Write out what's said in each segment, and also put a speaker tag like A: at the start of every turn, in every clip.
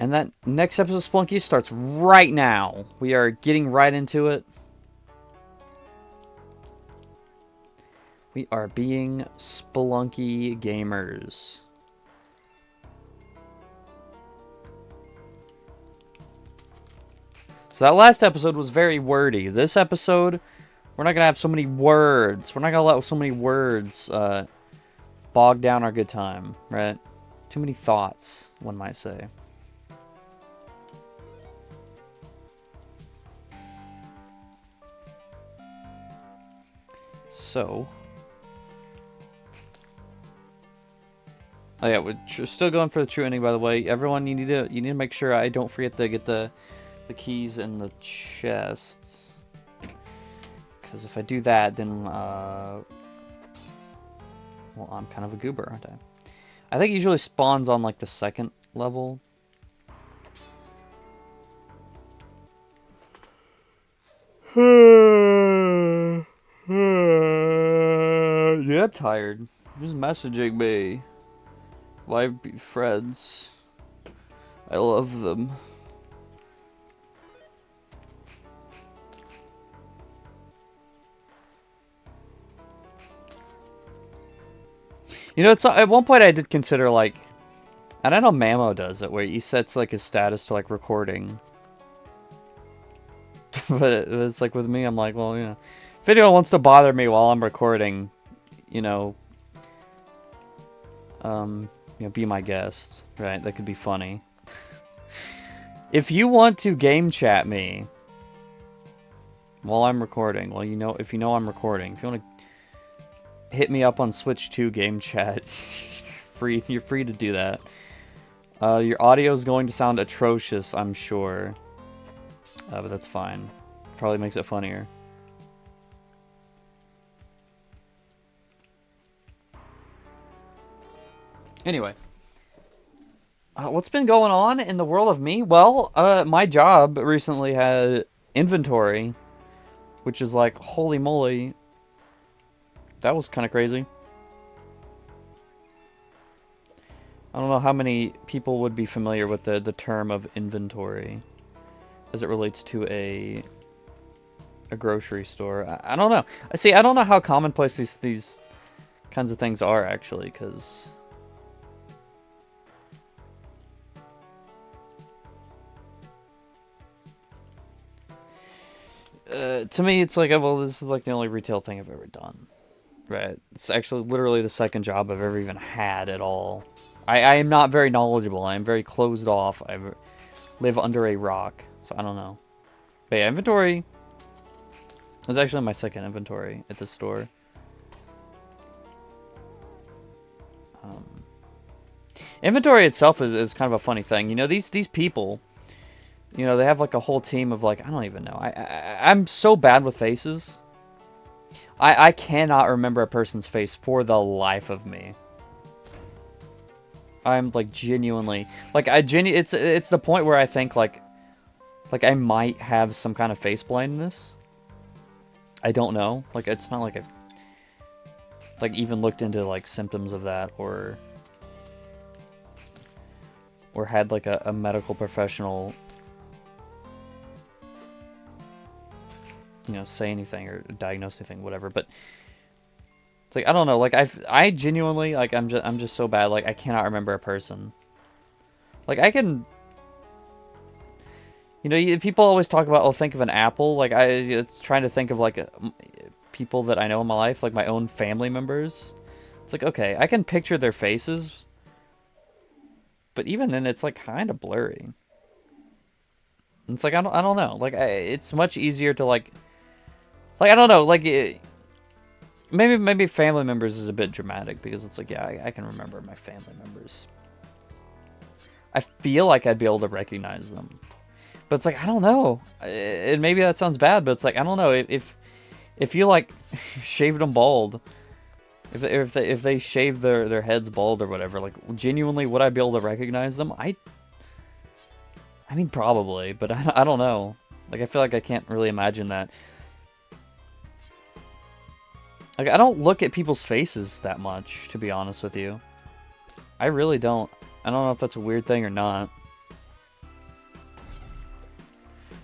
A: And that next episode of Spelunky starts right now. We are getting right into it. We are being Spelunky gamers. So that last episode was very wordy. This episode, we're not going to have so many words. We're not going to let so many words bog down our good time, right? Too many thoughts, one might say. So, oh yeah, we're still going for the true ending. By the way, everyone, you need to make sure I don't forget to get the keys in the chests, because if I do that, then well, I'm kind of a goober, aren't I? I think it usually spawns on like the second level. Yeah, I'm tired. Who's messaging me? Why be friends? I love them. You know, it's at one point I did consider like, and I know Mamo does it, where he sets like his status to like recording. But it's like with me, I'm like, well, you know, if anyone wants to bother me while I'm recording, you know, be my guest, right? That could be funny. If you want to game chat me while I'm recording, well, if you know I'm recording, if you want to hit me up on Switch 2 game chat, you're free to do that. Your audio is going to sound atrocious, I'm sure, but that's fine. Probably makes it funnier. Anyway, what's been going on in the world of me? Well, my job recently had inventory, which is like, holy moly, that was kind of crazy. I don't know how many people would be familiar with the term of inventory as it relates to a grocery store. I don't know. See, I don't know how commonplace these kinds of things are, actually, because to me, it's like, well, this is like the only retail thing I've ever done. Right. It's actually literally the second job I've ever even had at all. I am not very knowledgeable. I am very closed off. I live under a rock, so I don't know. But yeah, inventory is actually my second inventory at this store. Inventory itself is kind of a funny thing. You know, these people, you know, they have like a whole team of like, I don't even know. I'm so bad with faces. I cannot remember a person's face for the life of me. I'm like genuinely like it's the point where I think like I might have some kind of face blindness. I don't know. Like it's not like I've like even looked into like symptoms of that or had like a medical professional, you know, say anything or diagnose anything, whatever. But it's like I don't know. Like I genuinely like I'm just so bad. Like I cannot remember a person. Like I can, you know, people always talk about, oh, think of an apple. Like it's trying to think of like people that I know in my life, like my own family members. It's like, okay, I can picture their faces, but even then, it's like kind of blurry. It's like I don't know. Like it's much easier to like I don't know. Like maybe family members is a bit dramatic because it's like, yeah, I can remember my family members. I feel like I'd be able to recognize them, but it's like I don't know. And maybe that sounds bad, but it's like I don't know if you like shaved them bald. If they shave their heads bald or whatever, like genuinely would I be able to recognize them? I mean probably, but I don't know. Like I feel like I can't really imagine that. Like I don't look at people's faces that much, to be honest with you. I really don't. I don't know if that's a weird thing or not.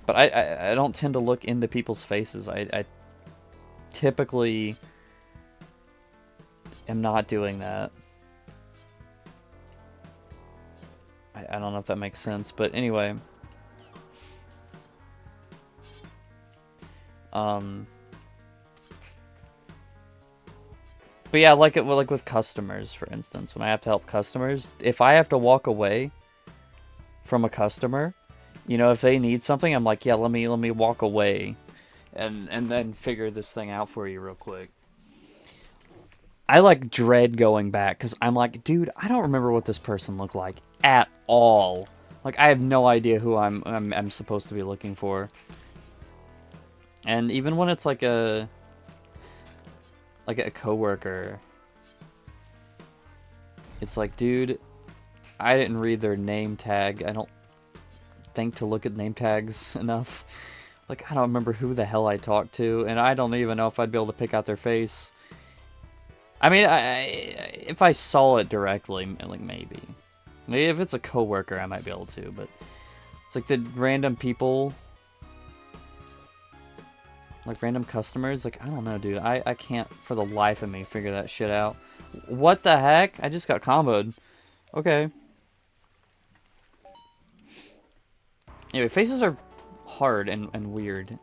A: But I don't tend to look into people's faces. I typically am not doing that. I don't know if that makes sense, but anyway. But yeah, like with customers, for instance, when I have to help customers, if I have to walk away from a customer, you know, if they need something, I'm like, yeah, let me walk away and then figure this thing out for you real quick. I like dread going back because I'm like, dude, I don't remember what this person looked like at all. Like, I have no idea who I'm supposed to be looking for. And even when it's like a coworker, it's like, dude, I didn't read their name tag. I don't think to look at name tags enough. Like, I don't remember who the hell I talked to, and I don't even know if I'd be able to pick out their face. I mean, if I saw it directly, like, maybe. Maybe if it's a coworker, I might be able to, but it's like the random people, like random customers, like, I don't know, dude. I can't for the life of me figure that shit out. What the heck? I just got comboed. Okay. Anyway, faces are hard and weird.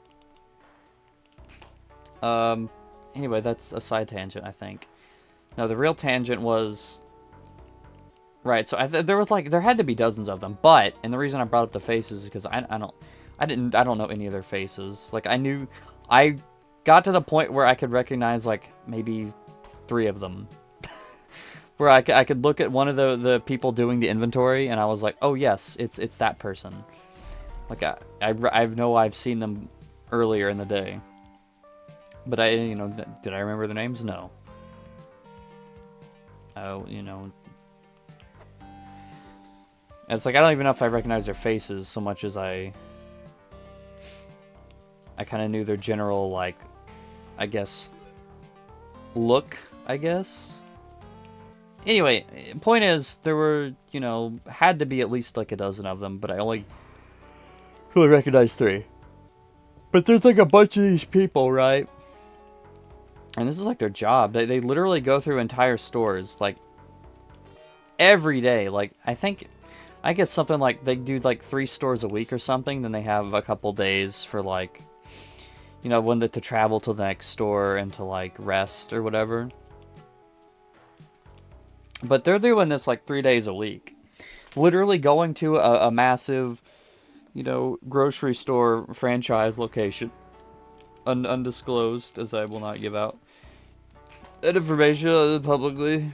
A: Anyway, that's a side tangent, I think. No, the real tangent was... Right, so there had to be dozens of them, but, and the reason I brought up the faces is because I don't know any of their faces. Like, I got to the point where I could recognize, like, maybe 3 of them. Where I could look at one of the people doing the inventory, and I was like, oh yes, it's that person. Like, I know I've seen them earlier in the day. But did I remember their names? No. Oh, it's like, I don't even know if I recognize their faces so much as I kind of knew their general, like, I guess, look, I guess. Anyway, point is, there were, had to be at least, like, a dozen of them, but I only recognized 3. But there's, like, a bunch of these people, right? And this is, like, their job. They literally go through entire stores, like, every day. Like, I think I get something like, they do, like, 3 stores a week or something, then they have a couple days for, like, when to travel to the next store and to, like, rest or whatever. But they're doing this, like, 3 days a week. Literally going to a massive, grocery store franchise location. Undisclosed, as I will not give out that information publicly.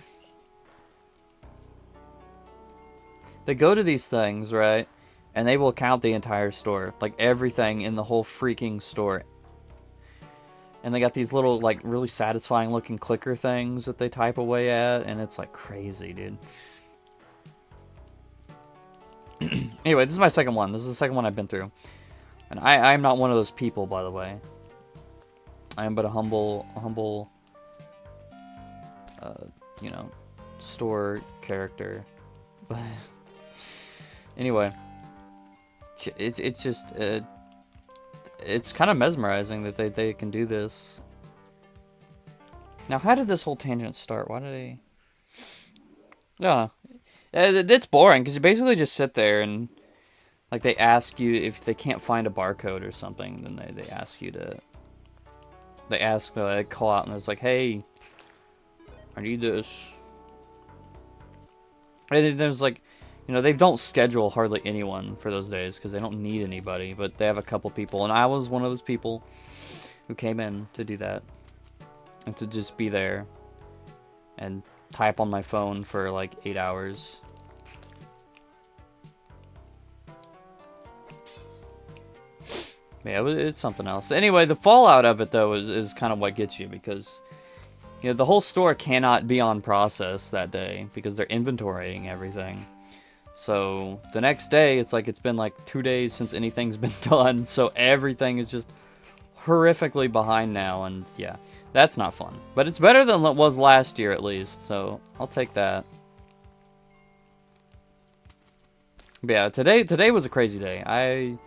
A: They go to these things, right? And they will count the entire store. Like, everything in the whole freaking store. And they got these little, like, really satisfying looking clicker things that they type away at. And it's, like, crazy, dude. Anyway, this is my second one. This is the second one I've been through. And I'm not one of those people, by the way. I am but a humble, store character. But anyway, it's just it's kind of mesmerizing that they can do this. Now, how did this whole tangent start? Why did they? Yeah, it's boring because you basically just sit there and, like, they ask you if they can't find a barcode or something, then they ask you to. They call out and it's like, hey, I need this. And there's, like, they don't schedule hardly anyone for those days because they don't need anybody, but they have a couple people. And I was one of those people who came in to do that. And to just be there and type on my phone for, like, 8 hours. Yeah, it's something else. Anyway, the fallout of it, though, is kind of what gets you, because, the whole store cannot be on process that day, because they're inventorying everything. So, the next day, it's like, it's been, like, 2 days since anything's been done, so everything is just horrifically behind now, and, yeah, that's not fun. But it's better than it was last year, at least, so I'll take that. But yeah, today was a crazy day.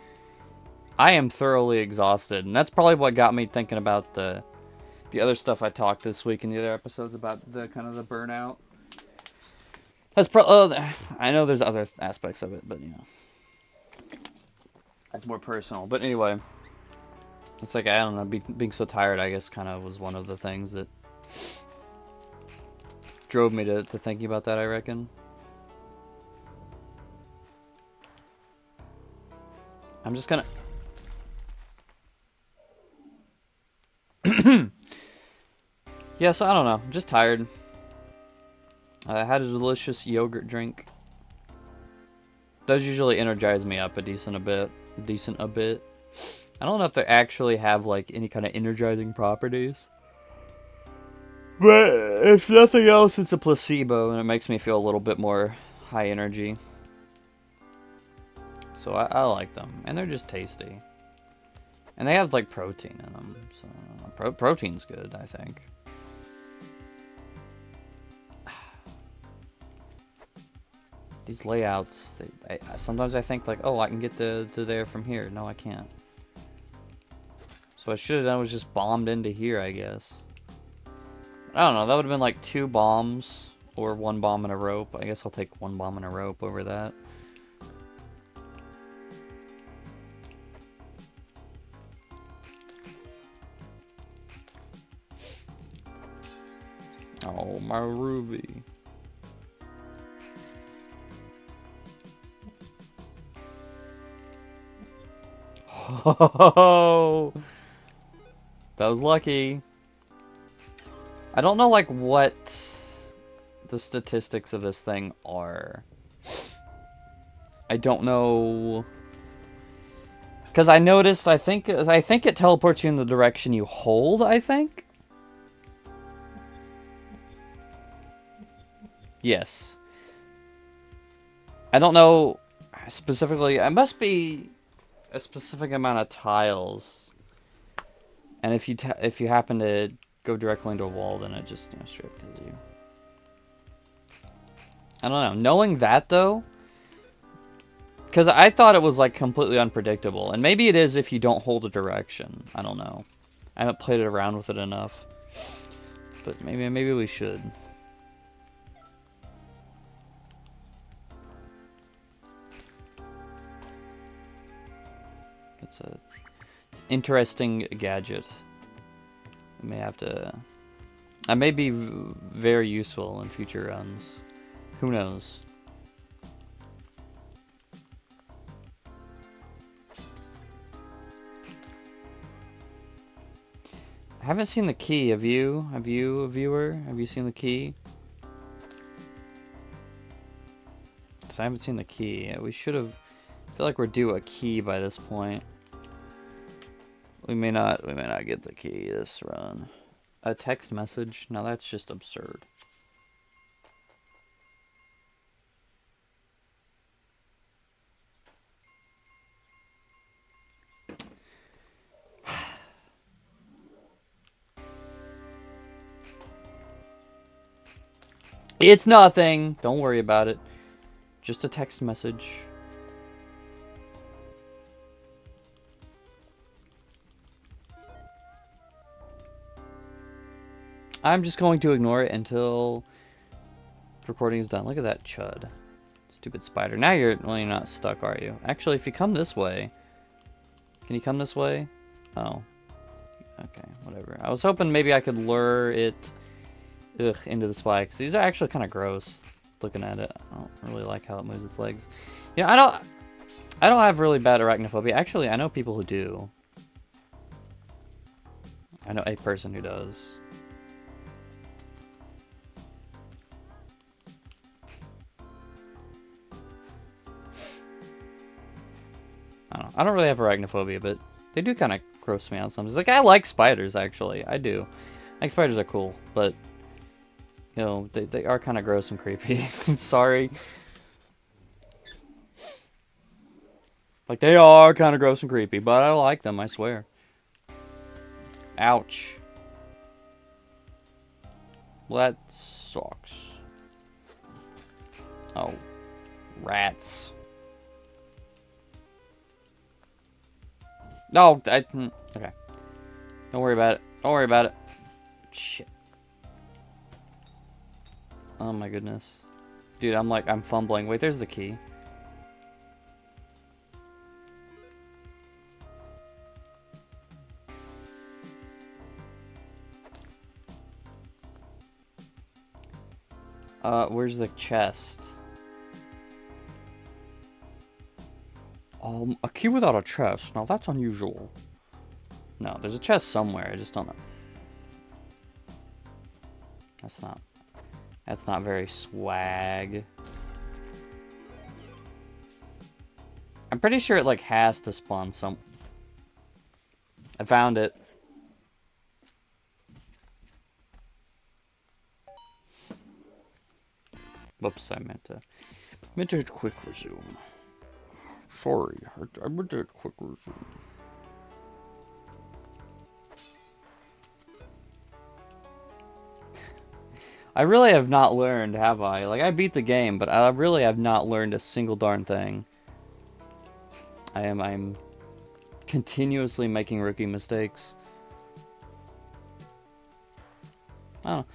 A: I am thoroughly exhausted, and that's probably what got me thinking about the other stuff I talked this week in the other episodes about the kind of the burnout. I know there's other aspects of it, but you know, that's more personal. But anyway, it's like I don't know, being so tired, I guess, kind of was one of the things that drove me to thinking about that, I reckon. I'm just gonna. Yeah, so I don't know. I'm just tired. I had a delicious yogurt drink. Those usually energize me up a decent bit. I don't know if they actually have like any kind of energizing properties. But if nothing else, it's a placebo, and it makes me feel a little bit more high energy. So I like them, and they're just tasty. And they have like protein in them, so protein's good, I think. These layouts, sometimes I think like, oh, I can get to there from here. No, I can't. So what I should have done was just bombed into here, I guess. I don't know, that would have been like 2 bombs or 1 bomb and a rope. I guess I'll take 1 bomb and a rope over that. Oh, my ruby. Oh, that was lucky. I don't know, like, what the statistics of this thing are. I don't know. Because I noticed, I think it teleports you in the direction you hold, I think? Yes. I don't know specifically. It must be a specific amount of tiles. And if you happen to go directly into a wall, then it just, you know, straight kills you. I don't know. Knowing that, though, because I thought it was, like, completely unpredictable. And maybe it is if you don't hold a direction. I don't know. I haven't played around with it enough. But maybe we should. It's an interesting gadget. I may have to... I may be very useful in future runs. Who knows? I haven't seen the key. Have you? Have you, a viewer? Have you seen the key? I haven't seen the key. We should have... I feel like we're due a key by this point. We may not get the key this run. A text message? Now that's just absurd. It's nothing. Don't worry about it. Just a text message. I'm just going to ignore it until the recording is done. Look at that chud. Stupid spider. Now you're not stuck, are you? Actually, if you come this way... Can you come this way? Oh. Okay, whatever. I was hoping maybe I could lure it into the spikes. These are actually kind of gross looking at it. I don't really like how it moves its legs. You know, I don't have really bad arachnophobia. Actually, I know people who do. I know a person who does. I don't really have arachnophobia, but they do kind of gross me out sometimes. Like, I like spiders, actually. I do. I think spiders are cool, but, you know, they are kind of gross and creepy. Sorry. Like, they are kind of gross and creepy, but I like them, I swear. Ouch. Well, that sucks. Oh. Rats. No, okay. Don't worry about it. Don't worry about it. Shit. Oh my goodness. Dude, I'm fumbling. Wait, there's the key. Where's the chest? A key without a chest. Now that's unusual. No, there's a chest somewhere. I just don't know. That's not very swag. I'm pretty sure it like has to spawn some. I found it. Whoops, I meant to hit quick resume. Sorry, I meant to hit quick resume. I really have not learned, have I? Like, I beat the game, but I really have not learned a single darn thing. I'm continuously making rookie mistakes. I don't know.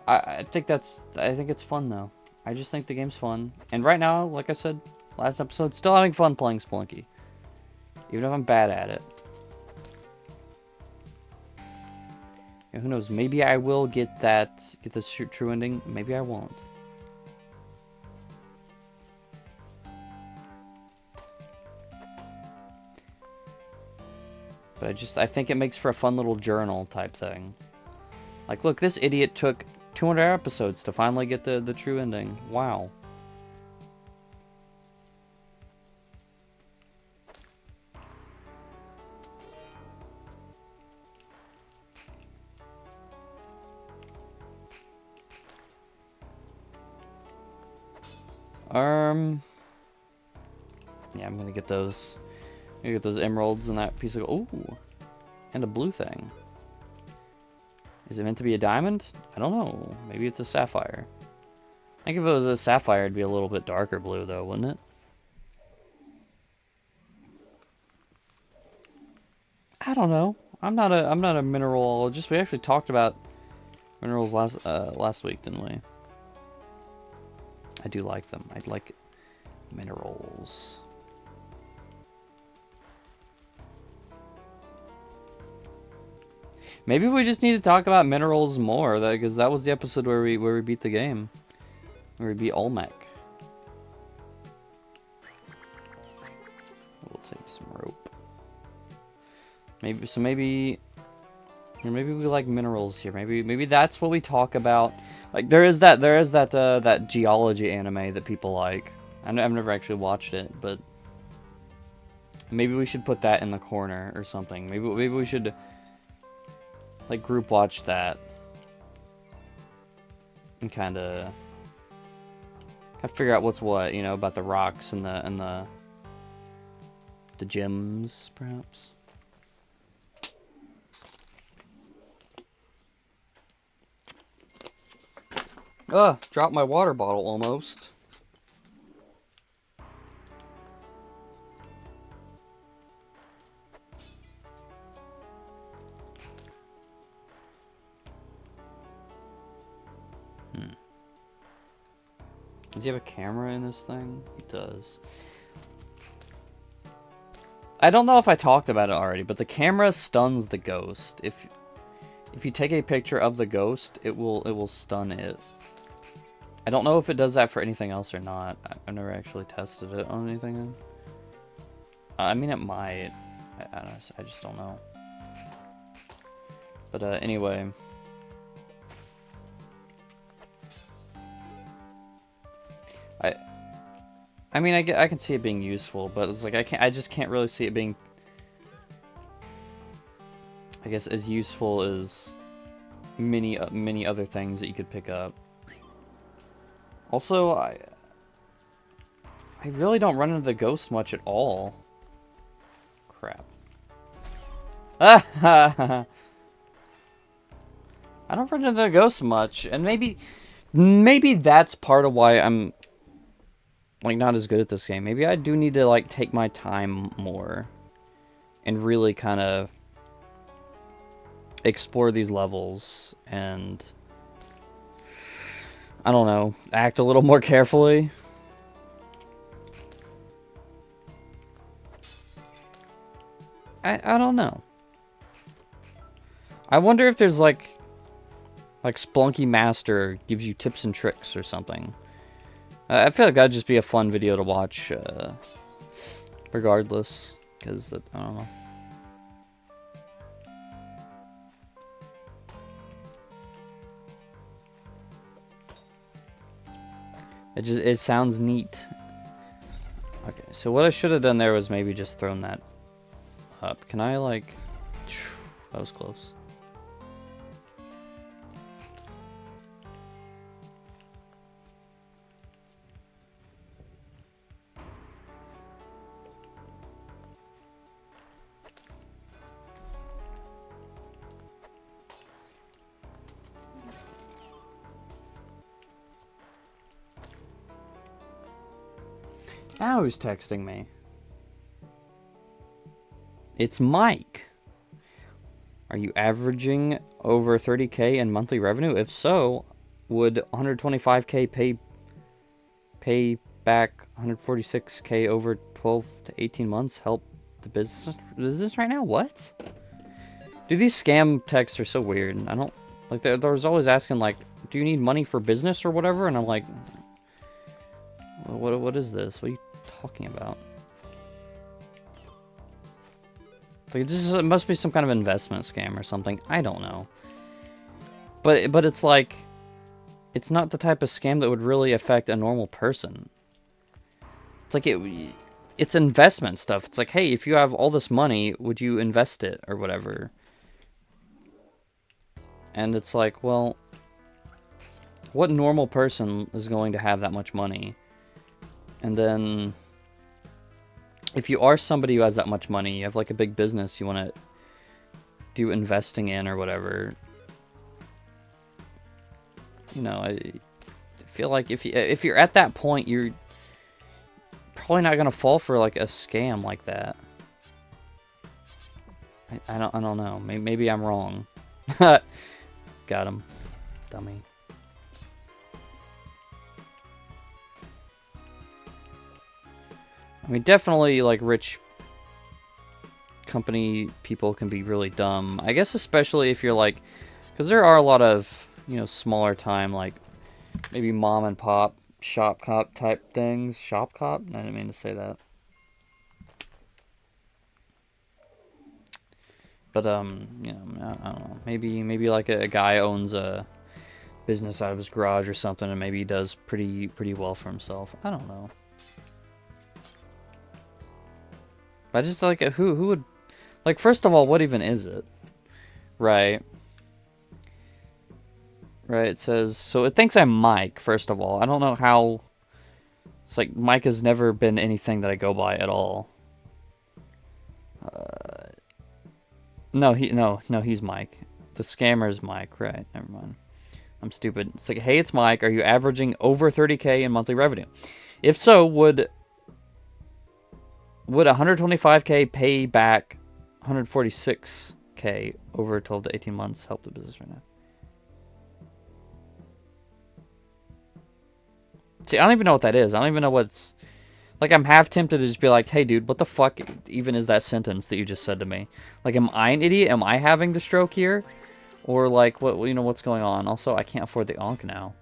A: I think it's fun, though. I just think the game's fun. And right now, like I said, last episode, still having fun playing Spelunky. Even if I'm bad at it. Yeah, who knows? Maybe I will get this true ending. Maybe I won't. But I think it makes for a fun little journal type thing. Like, look, this idiot took 200 episodes to finally get the true ending. Wow. Yeah, I'm gonna get those. Emeralds and that piece of gold. Ooh, and a blue thing. Is it meant to be a diamond? I don't know. Maybe it's a sapphire. I think if it was a sapphire, it'd be a little bit darker blue, though, wouldn't it? I don't know. I'm not a mineralologist. We actually talked about minerals last week, didn't we? I do like them. I like minerals. Maybe we just need to talk about minerals more, because that was the episode where we beat the game, where we beat Olmec. We'll take some rope. Maybe we like minerals here. Maybe that's what we talk about. Like there is that geology anime that people like. I've never actually watched it, but maybe we should put that in the corner or something. Maybe we should like group watch that and kind of figure out what's what, you know, about the rocks and the gems, perhaps. Dropped my water bottle almost. Does he have a camera in this thing? He does. I don't know if I talked about it already, but the camera stuns the ghost. If you take a picture of the ghost, it will stun it. I don't know if it does that for anything else or not. I've never actually tested it on anything. I mean, it might. I just don't know. But anyway. I mean, I can see it being useful, but it's like I just can't really see it being, I guess, as useful as many other things that you could pick up. Also, I really don't run into the ghost much at all. Crap. I don't run into the ghost much, and maybe that's part of why I'm like not as good at this game. Maybe I do need to like take my time more. and really kind of explore these levels and, I don't know, act a little more carefully. I don't know. I wonder if there's like Spelunky Master gives you tips and tricks or something. I feel like that'd just be a fun video to watch, regardless, because I don't know. It sounds neat. Okay, so what I should have done there was maybe just thrown that up. Can I, like... That was close. Now who's texting me? It's Mike. Are you averaging over 30K in monthly revenue? If so, would 125K pay back 146K over 12 to 18 months help the business? Is this right now? What? Dude, these scam texts are so weird. I don't... Like, there's always asking, like, do you need money for business or whatever? And I'm like... What is this? What are you talking about? Like, it must be some kind of investment scam or something. I don't know. But it's like... It's not the type of scam that would really affect a normal person. It's like it's investment stuff. It's like, hey, if you have all this money, would you invest it or whatever? And it's like, well, what normal person is going to have that much money? And then, if you are somebody who has that much money, you have like a big business you want to do investing in or whatever. You know, I feel like if you're at that point, you're probably not gonna fall for like a scam like that. I don't know. Maybe I'm wrong. Got him, dummy. I mean, definitely, like, rich company people can be really dumb. I guess especially if you're, like... Because there are a lot of, you know, smaller time, like, maybe mom and pop, shop cop type things. Shop cop? I didn't mean to say that. But, you know, I don't know. Maybe like, a guy owns a business out of his garage or something, and maybe he does pretty well for himself. I don't know. But just like, who would, like, first of all, what even is it? Right. Right, it says, so it thinks I'm Mike, first of all. I don't know how, it's like, Mike has never been anything that I go by at all. No, he's Mike. The scammer's Mike, right, never mind. I'm stupid. It's like, hey, it's Mike, are you averaging over 30K in monthly revenue? If so, would 125K pay back 146K over 12 to 18 months help the business right now? See, I don't even know what that is. I don't even know what's... Like, I'm half tempted to just be like, hey, dude, what the fuck even is that sentence that you just said to me? Like, am I an idiot? Am I having the stroke here? Or, like, what, you know, what's going on? Also, I can't afford the Ankh now.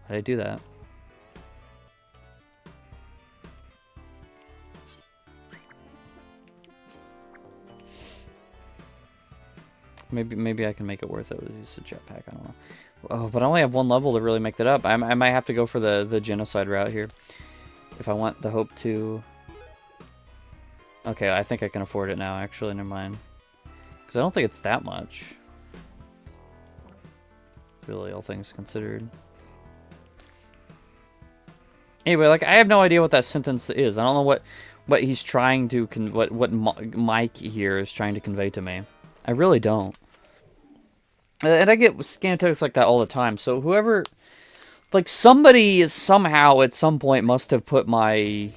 A: How did I do that? Maybe I can make it worth it with just a jetpack. I don't know. Oh, but I only have one level to really make that up. I might have to go for the genocide route here. If I want the hope to... Okay, I think I can afford it now, actually. Never mind. Because I don't think it's that much. Really, all things considered. Anyway, like, I have no idea what that sentence is. I don't know what he's trying to... What Mike here is trying to convey to me. I really don't. And I get scam texts like that all the time. So whoever... Like, somebody somehow at some point must have put my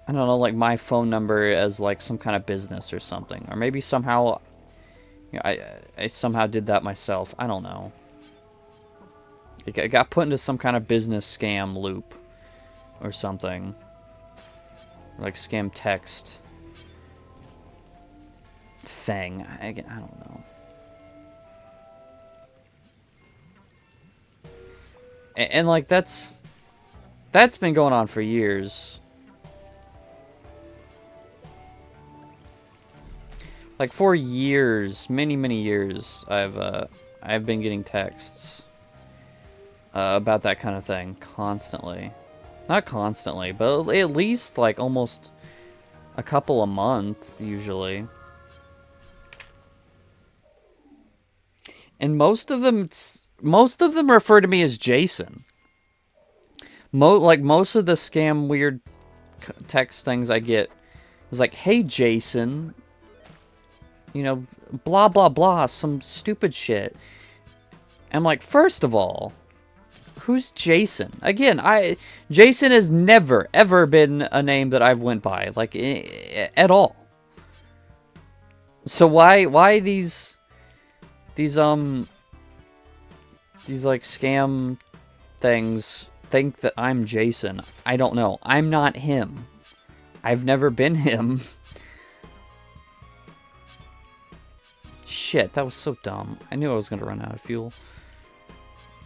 A: I don't know, like my phone number as like some kind of business or something, or maybe somehow, you know, I somehow did that myself. I don't know. It got put into some kind of business scam loop or something, like scam text thing. I don't know. And like that's been going on for years. Like for years, many years, I've been getting texts about that kind of thing constantly. Not constantly, but at least like almost a couple a month usually. And most of them refer to me as Jason. Like most of the scam weird text things I get is like, "Hey Jason, you know, blah blah blah, some stupid shit." I'm like, first of all, who's Jason? Again, Jason has never ever been a name that I've went by, like at all. So why these like scam things think that I'm Jason? I don't know. I'm not him. I've never been him. Shit, that was so dumb. I knew I was gonna run out of fuel.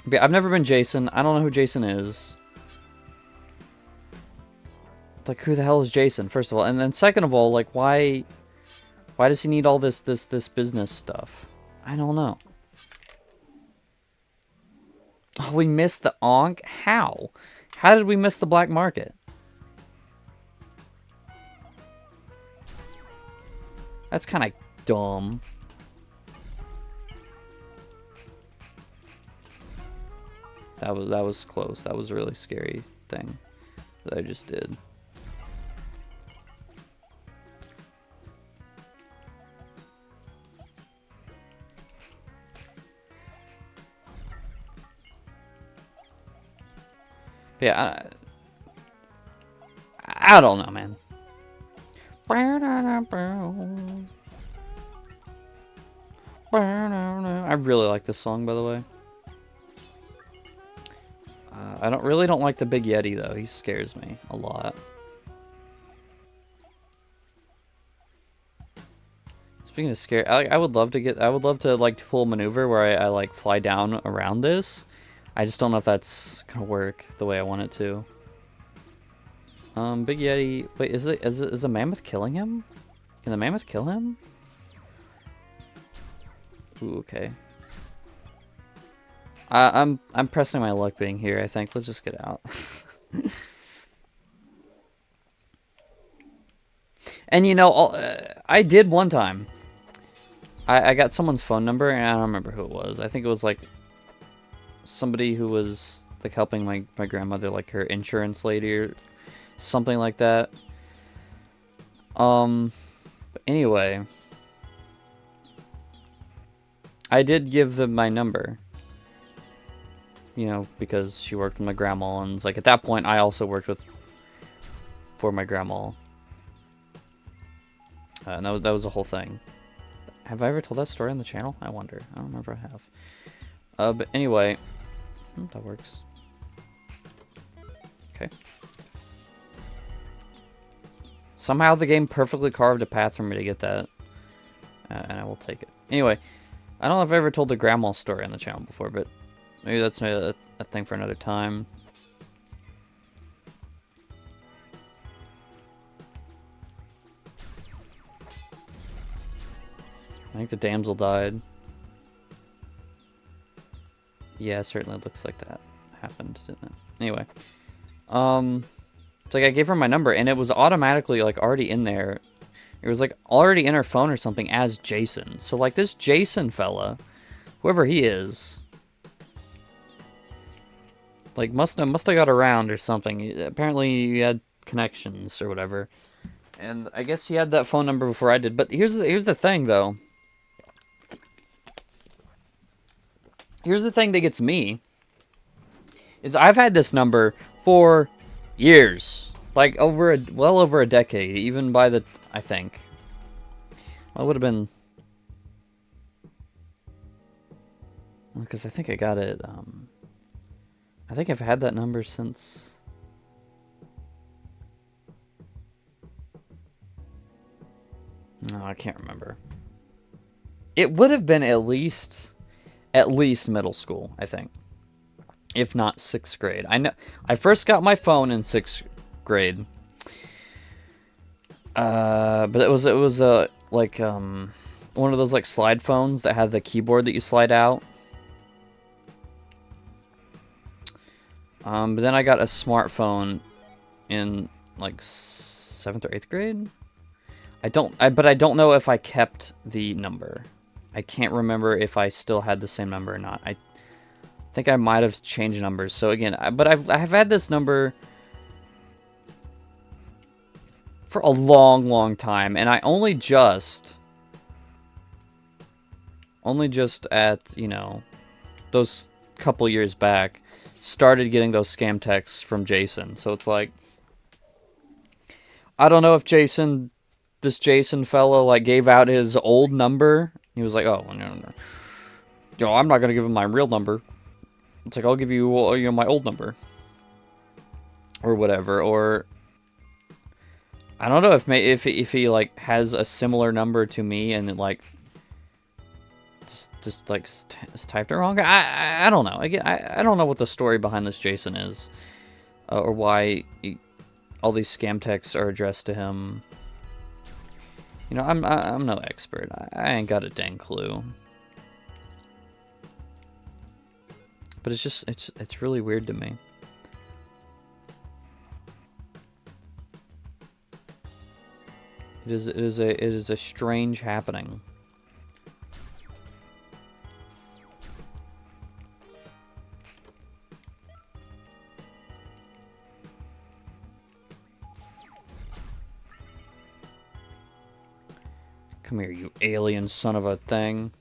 A: But I've never been Jason. I don't know who Jason is. Like, who the hell is Jason, first of all? And then second of all, like, why does he need all this business stuff? I don't know. Oh, we missed the onk? How? How did we miss the black market? That's kind of dumb. That was close. That was a really scary thing that I just did. Yeah, I don't know, man. I really like this song, by the way. I really don't like the Big Yeti though. He scares me a lot. Speaking of scare, I would love to like pull a maneuver where I like fly down around this. I just don't know if that's gonna work the way I want it to. Big Yeti. Wait, is the mammoth killing him? Can the mammoth kill him? Ooh, okay. I'm pressing my luck being here, I think. Let's just get out. And you know, I did one time. I got someone's phone number, and I don't remember who it was. I think it was like somebody who was like helping my grandmother, like her insurance lady or something like that. But anyway, I did give them my number. You know, because she worked with my grandma, and it's like at that point I also worked for my grandma. And that was a whole thing. Have I ever told that story on the channel? I wonder. I don't remember if I have. But anyway, that works. Okay. Somehow the game perfectly carved a path for me to get that. And I will take it. Anyway, I don't know if I've ever told the grandma story on the channel before, but maybe that's a thing for another time. I think the damsel died. Yeah, certainly looks like that happened, didn't it? Anyway. It's like I gave her my number, and it was automatically, like, already in there. It was, like, already in her phone or something as Jason. So, like, this Jason fella, whoever he is, like, must have got around or something. Apparently, he had connections or whatever. And I guess he had that phone number before I did. But here's the thing, though. Here's the thing that gets me. Is I've had this number for years. Like, well over a decade, even by the, I think. Well, it would have been... Because I think I got it, I think I've had that number since... No, I can't remember. It would have been at least middle school, I think. If not 6th grade. I know I first got my phone in 6th grade. But it was like one of those like slide phones that had the keyboard that you slide out. But then I got a smartphone in like 7th or 8th grade. But I don't know if I kept the number. I can't remember if I still had the same number or not. I think I might have changed numbers. So again, I've had this number for a long time, and I only just at, you know, those couple years back started getting those scam texts from Jason. So it's like, I don't know if this Jason fellow like gave out his old number. He was like, oh, no. You know, I'm not gonna give him my real number. It's like, I'll give you, you know, my old number. Or whatever. Or I don't know if he like has a similar number to me and it, like just like typed it wrong. I don't know. Again, I don't know what the story behind this Jason is, or why all these scam texts are addressed to him. You know, I'm no expert. I ain't got a dang clue. But it's just it's really weird to me. It is a strange happening. Come here, you alien son of a thing.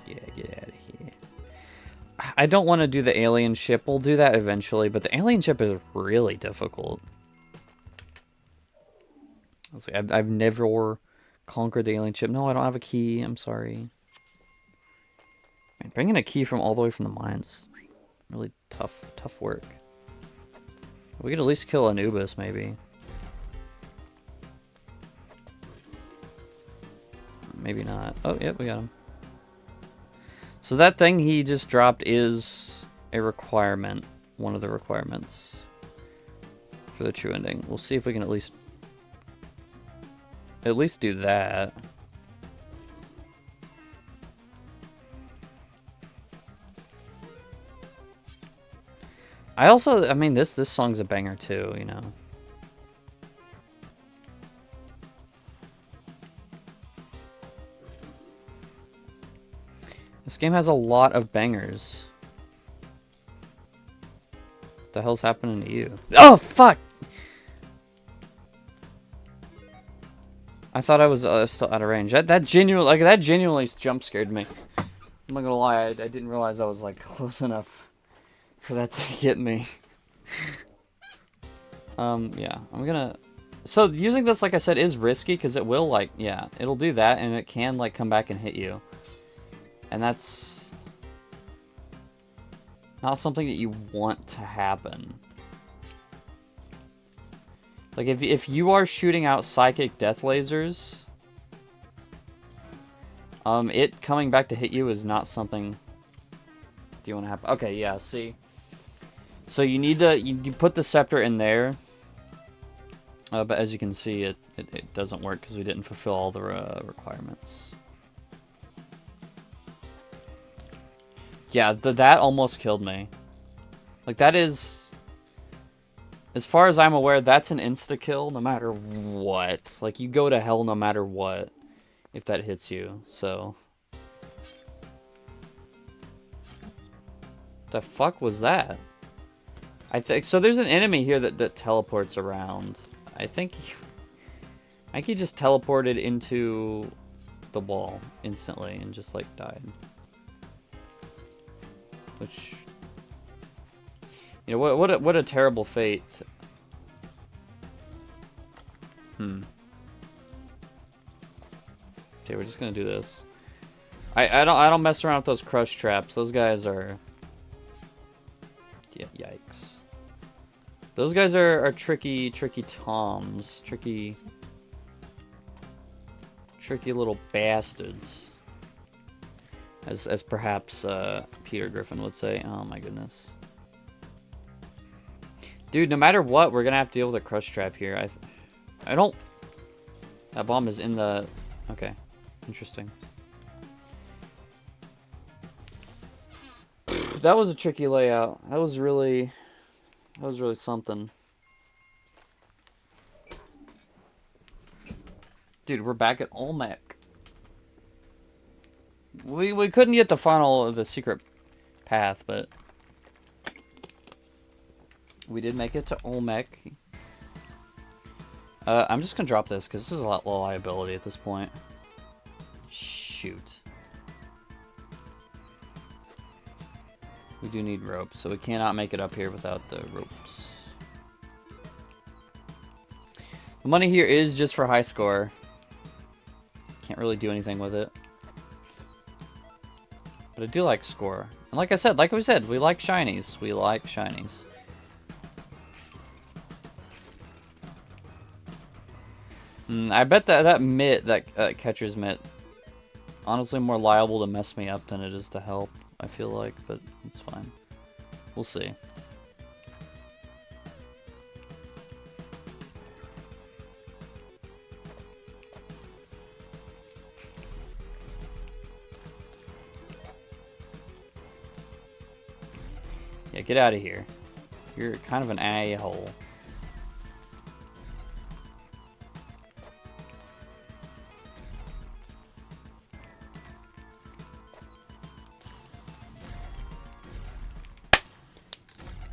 A: Yeah, get out of here. I don't want to do the alien ship. We'll do that eventually, but the alien ship is really difficult. I've never conquered the alien ship. No, I don't have a key. I'm sorry. Man, bringing a key from all the way from the mines, really tough work. We could at least kill Anubis, maybe. Maybe not. Oh, yep, we got him. So that thing he just dropped is a requirement. One of the requirements for the true ending. We'll see if we can at least do that. I mean, this song's a banger too, you know. This game has a lot of bangers. What the hell's happening to you? Oh, fuck! I thought I was still out of range. That genuinely jump scared me. I'm not gonna lie, I didn't realize I was like close enough for that to get me. Yeah, I'm gonna... So using this, like I said, is risky because it will, like, yeah, it'll do that and it can, like, come back and hit you. And that's not something that you want to happen. Like, if you are shooting out psychic death lasers, it coming back to hit you is not something do you want to happen. Okay, yeah, see? So you need to, you put the scepter in there, but as you can see, it doesn't work because we didn't fulfill all the requirements. Yeah, that almost killed me. Like, that is... As far as I'm aware, that's an insta-kill no matter what. Like, you go to hell no matter what if that hits you, so... The fuck was that? I think... So there's an enemy here that teleports around. I think he just teleported into the wall instantly and just, like, died. Which, you know, what a terrible fate. Okay, we're just gonna do this. I don't mess around with those crush traps. Those guys are... Yeah, yikes. Those guys are tricky toms. Tricky little bastards. As perhaps Peter Griffin would say. Oh my goodness. Dude, no matter what, we're gonna have to deal with a crush trap here. I don't... That bomb is in the... Okay. Interesting. That was a tricky layout. That was really something. Dude, we're back at Olmec. We couldn't get the secret path, but we did make it to Olmec. I'm just gonna drop this because this is a lot of liability at this point. Shoot. We do need ropes, so we cannot make it up here without the ropes. The money here is just for high score. Can't really do anything with it. But I do like score. And like we said, we like shinies. We like shinies. I bet that mitt, that catcher's mitt, honestly more liable to mess me up than it is to help, I feel like, but it's fine. We'll see. Yeah, get out of here. You're kind of an a-hole.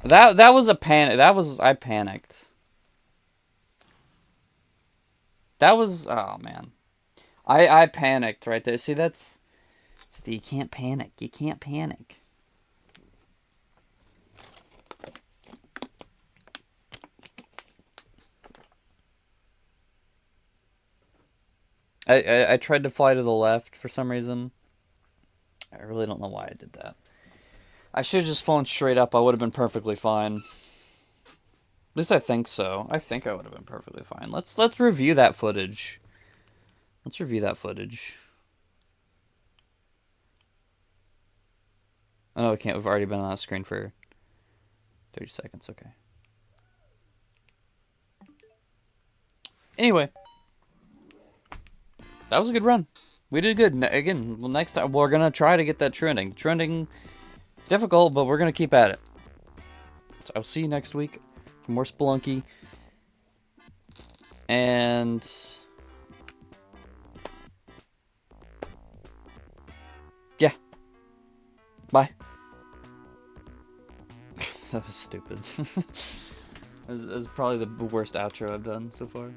A: That was a panic. I panicked. That was, oh man. I panicked right there. See, you can't panic. You can't panic. I tried to fly to the left for some reason. I really don't know why I did that. I should have just flown straight up. I would have been perfectly fine. At least I think so. I think I would have been perfectly fine. Let's review that footage. Let's review that footage. Oh no, we can't. We've already been on that screen for 30 seconds. Okay. Anyway. That was a good run. We did good. Again, well, next time we're going to try to get that trending. Trending, difficult, but we're going to keep at it. So I'll see you next week for more Spelunky. And... yeah. Bye. That was stupid. That was probably the worst outro I've done so far.